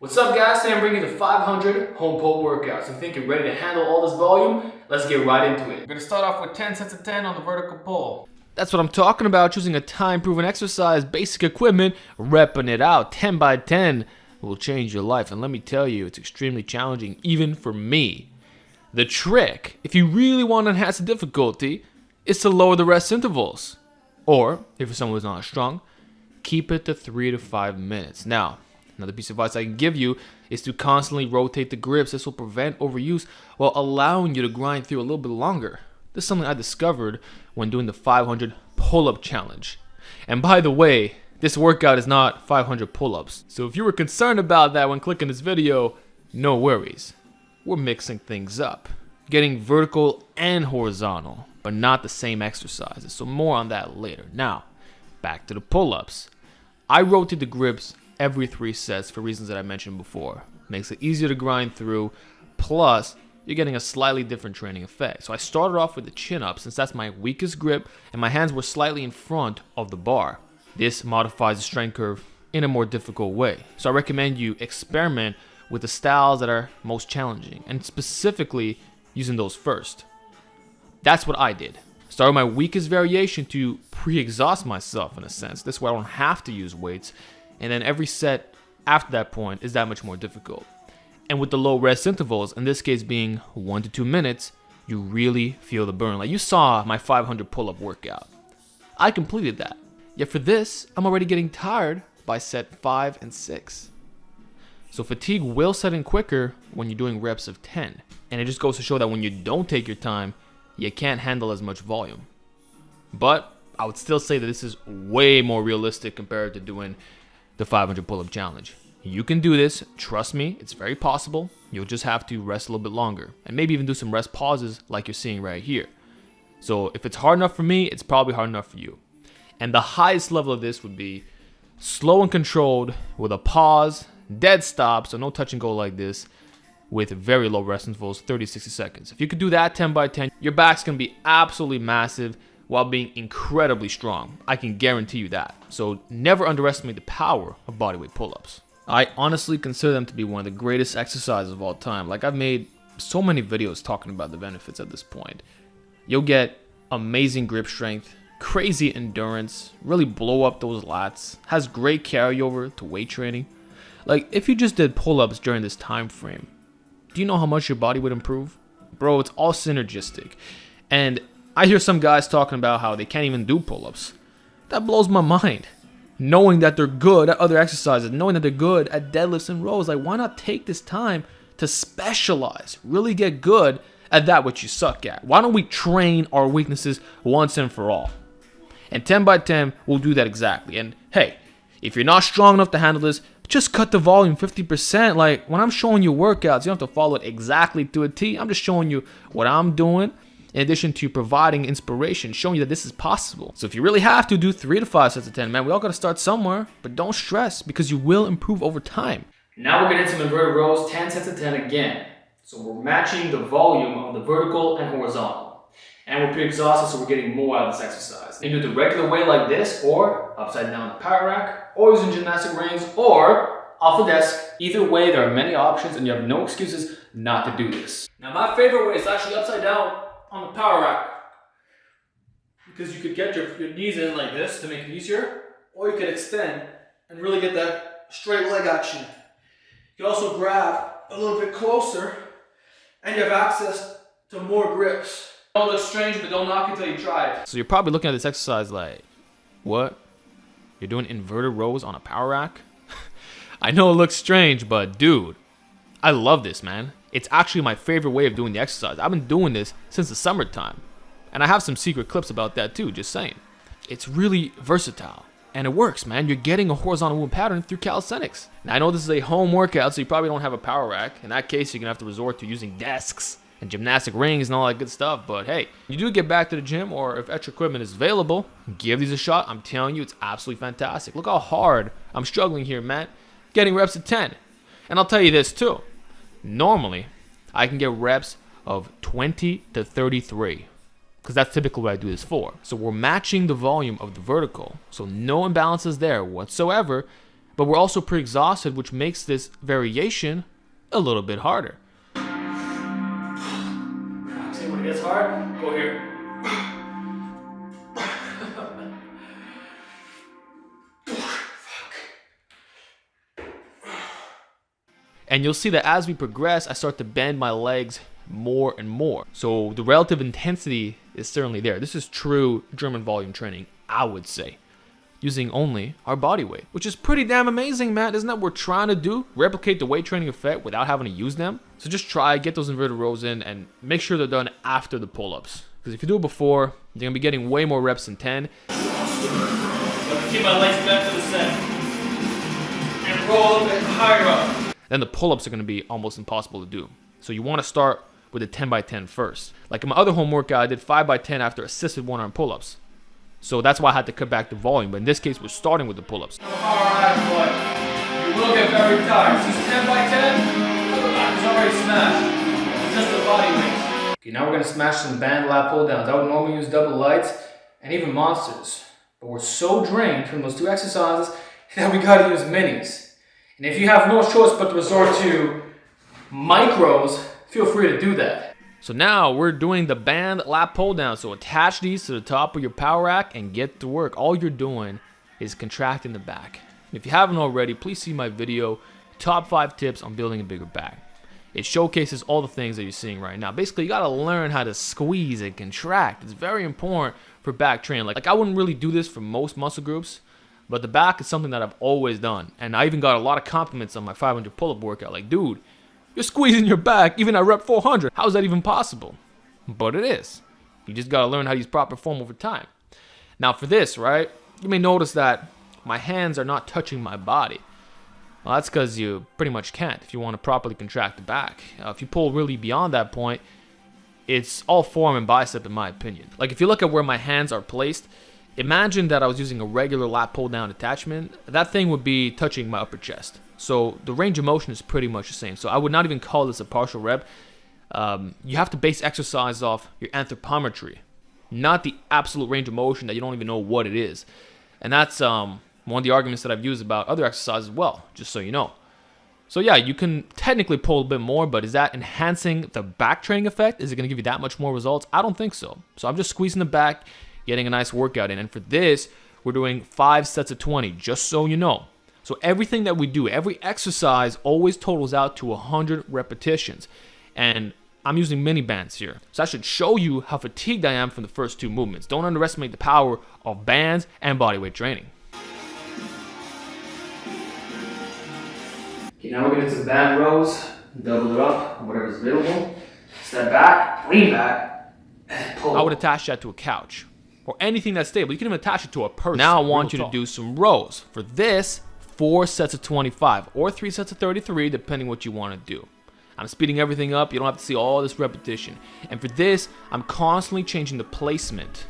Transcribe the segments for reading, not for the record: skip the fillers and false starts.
What's up guys, today I'm bringing you the 500 home pull workouts. You think you're ready to handle all this volume? Let's get right into it. We're going to start off with 10 sets of 10 on the vertical pull. That's what I'm talking about, choosing a time-proven exercise, basic equipment, repping it out. 10 by 10 will change your life, and let me tell you, it's extremely challenging, even for me. The trick, if you really want to enhance the difficulty, is to lower the rest intervals. Or, if you're someone who's not as strong, keep it to 3 to 5 minutes. Now, another piece of advice I can give you is to constantly rotate the grips. This will prevent overuse while allowing you to grind through a little bit longer. This is something I discovered when doing the 500 pull-up challenge. And by the way, this workout is not 500 pull-ups. So if you were concerned about that when clicking this video, no worries. We're mixing things up, getting vertical and horizontal, but not the same exercises. So more on that later. Now, back to the pull-ups. I rotate the grips every 3 sets for reasons that I mentioned before. Makes it easier to grind through, plus you're getting a slightly different training effect. So I started off with the chin-up since that's my weakest grip and my hands were slightly in front of the bar. This modifies the strength curve in a more difficult way. So I recommend you experiment with the styles that are most challenging and specifically using those first. That's what I did. Start with my weakest variation to pre-exhaust myself in a sense. This way I don't have to use weights. And then every set after that point is that much more difficult. And with the low rest intervals, in this case being 1 to 2 minutes, you really feel the burn. Like you saw my 500 pull-up workout. I completed that. Yet for this, I'm already getting tired by set 5 and 6. So fatigue will set in quicker when you're doing reps of 10. And it just goes to show that when you don't take your time, you can't handle as much volume. But I would still say that this is way more realistic compared to doing the 500 pull-up challenge. You can do this, trust me, it's very possible. You'll just have to rest a little bit longer and maybe even do some rest pauses like you're seeing right here. So if it's hard enough for me, it's probably hard enough for you. And the highest level of this would be slow and controlled with a pause, dead stop, so no touch and go like this, with very low rest intervals, 30 to 60 seconds. If you could do that 10 by 10, your back's gonna be absolutely massive while being incredibly strong. I can guarantee you that. So never underestimate the power of bodyweight pull-ups. I honestly consider them to be one of the greatest exercises of all time. Like I've made so many videos talking about the benefits at this point. You'll get amazing grip strength, crazy endurance, really blow up those lats, has great carryover to weight training. Like if you just did pull-ups during this time frame, do you know how much your body would improve? Bro, it's all synergistic. And I hear some guys talking about how they can't even do pull-ups. That blows my mind. Knowing that they're good at other exercises, knowing that they're good at deadlifts and rows, like why not take this time to specialize, really get good at that which you suck at? Why don't we train our weaknesses once and for all? And 10 by 10 will do that exactly. And hey, if you're not strong enough to handle this, just cut the volume 50%. Like when I'm showing you workouts, you don't have to follow it exactly to a T. I'm just showing you what I'm doing, in addition to providing inspiration, showing you that this is possible. So if you really have to, do 3 to 5 sets of 10, man. We all got to start somewhere, but don't stress because you will improve over time. Now we're going to hit some inverted rows, 10 sets of 10 again. So we're matching the volume of the vertical and horizontal. And we're pre-exhausted, so we're getting more out of this exercise. You can do it the regular way like this, or upside down the power rack, or using gymnastic rings, or off the desk. Either way, there are many options and you have no excuses not to do this. Now my favorite way is actually upside down on the power rack, because you could get your knees in like this to make it easier, or you could extend and really get that straight leg action. You can also grab a little bit closer and you have access to more grips. Don't look strange, but don't knock it till you try it. So you're probably looking at this exercise like, what? You're doing inverted rows on a power rack? I know it looks strange, but dude, I love this, man. It's actually my favorite way of doing the exercise. I've been doing this since the summertime. And I have some secret clips about that too, just saying. It's really versatile. And it works, man. You're getting a horizontal movement pattern through calisthenics. Now, I know this is a home workout, so you probably don't have a power rack. In that case, you're going to have to resort to using desks and gymnastic rings and all that good stuff. But hey, you do get back to the gym, or if extra equipment is available, give these a shot. I'm telling you, it's absolutely fantastic. Look how hard I'm struggling here, man. Getting reps at 10. And I'll tell you this too. Normally, I can get reps of 20 to 33 because that's typically what I do this for. So we're matching the volume of the vertical. So no imbalances there whatsoever. but we're also pretty exhausted, which makes this variation a little bit harder. See, when it gets hard, go here. And you'll see that as we progress, I start to bend my legs more and more. So the relative intensity is certainly there. This is true German volume training, I would say, using only our body weight, which is pretty damn amazing, man. Isn't that what we're trying to do? Replicate the weight training effect without having to use them. So just try, get those inverted rows in, and make sure they're done after the pull-ups. Because if you do it before, you're gonna be getting way more reps than 10. Keep my legs back to the set. And roll a little bit higher up. Then the pull-ups are gonna be almost impossible to do. So you wanna start with a 10x10 first. Like in my other home workout, I did 5x10 after assisted one-arm pull-ups. So that's why I had to cut back the volume. But in this case, we're starting with the pull-ups. Alright, but you will get very tired. Since 10x10, the back is already smashed. Just the body weight. Okay, now we're gonna smash some band lat pull downs. I would normally use double lights and even monsters. But we're so drained from those two exercises that we gotta use minis. And if you have no choice but to resort to micros, feel free to do that. So now we're doing the band lat pull down. So attach these to the top of your power rack and get to work. All you're doing is contracting the back. And if you haven't already, please see my video, Top 5 Tips on Building a Bigger Back. It showcases all the things that you're seeing right now. Basically, you gotta learn how to squeeze and contract. It's very important for back training. Like I wouldn't really do this for most muscle groups, but the back is something that I've always done. And I even got a lot of compliments on my 500 pull-up workout. Like, dude, you're squeezing your back even at rep 400. How is that even possible? But it is. You just gotta learn how to use proper form over time. Now for this, right, you may notice that my hands are not touching my body. Well, that's because you pretty much can't if you want to properly contract the back. If you pull really beyond that point, it's all forearm and bicep in my opinion. Like if you look at where my hands are placed, imagine that I was using a regular lat pull down attachment. That thing would be touching my upper chest. So the range of motion is pretty much the same. So I would not even call this a partial rep. You have to base exercise off your anthropometry, not the absolute range of motion that you don't even know what it is. And that's one of the arguments that I've used about other exercises as well, just so you know. So yeah, you can technically pull a bit more, but is that enhancing the back training effect? Is it going to give you that much more results? I don't think so. So I'm just squeezing the back, getting a nice workout in. And for this, we're doing 5 sets of 20, just so you know. So everything that we do, every exercise always totals out to 100 repetitions. And I'm using mini bands here. So that should show you how fatigued I am from the first 2 movements. Don't underestimate the power of bands and bodyweight training. Okay, now we're gonna do some band rows, double it up, whatever's available. Step back, lean back, and pull. I would attach that to a couch or anything that's stable. You can even attach it to a person. Now I want you to do some rows. For this, 4 sets of 25 or 3 sets of 33, depending what you want to do. I'm speeding everything up. You don't have to see all this repetition. And for this, I'm constantly changing the placement.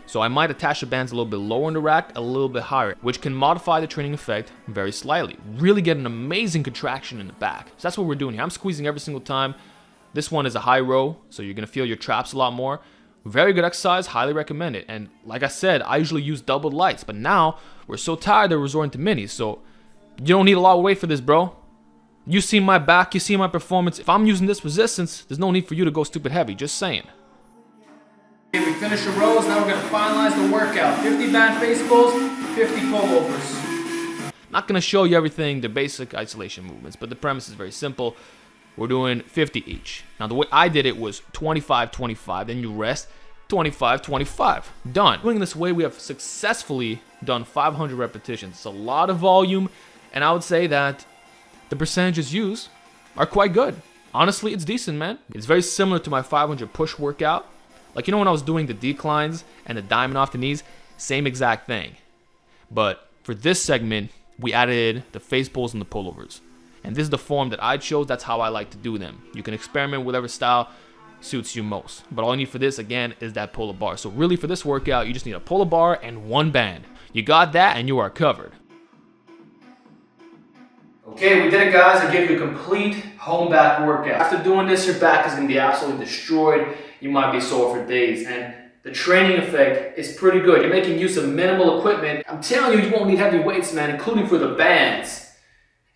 So I might attach the bands a little bit lower in the rack, a little bit higher, which can modify the training effect very slightly. Really get an amazing contraction in the back. So that's what we're doing here. I'm squeezing every single time. This one is a high row, so you're gonna feel your traps a lot more. Very good exercise, highly recommend it. And like I said, I usually use doubled lights, but now we're so tired that we're resorting to minis. So you don't need a lot of weight for this, bro. You see my back, you see my performance. If I'm using this resistance, there's no need for you to go stupid heavy, just saying. Okay, we finished the rows, now we're gonna finalize the workout. 50 band face pulls, 50 pullovers. Not gonna show you everything, the basic isolation movements, but the premise is very simple. We're doing 50 each. Now the way I did it was 25-25, then you rest, 25-25, done. Doing this way, we have successfully done 500 repetitions. It's a lot of volume, and I would say that the percentages used are quite good. Honestly, it's decent, man. It's very similar to my 500 push workout. Like, you know when I was doing the declines and the diamond off the knees? Same exact thing. But for this segment, we added the face pulls and the pullovers. And this is the form that I chose. That's how I like to do them. You can experiment with whatever style suits you most. But all you need for this, again, is that pull-up bar. So really for this workout, you just need a pull-up bar and 1 band. You got that and you are covered. Okay, we did it, guys. I gave you a complete home back workout. After doing this, your back is going to be absolutely destroyed. You might be sore for days. And The training effect is pretty good. You're making use of minimal equipment. I'm telling you, you won't need heavy weights, man, including for the bands.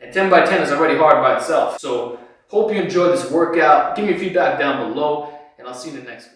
And 10 by 10 is already hard by itself. So hope you enjoyed this workout. Give me feedback down below, and I'll see you in the next one.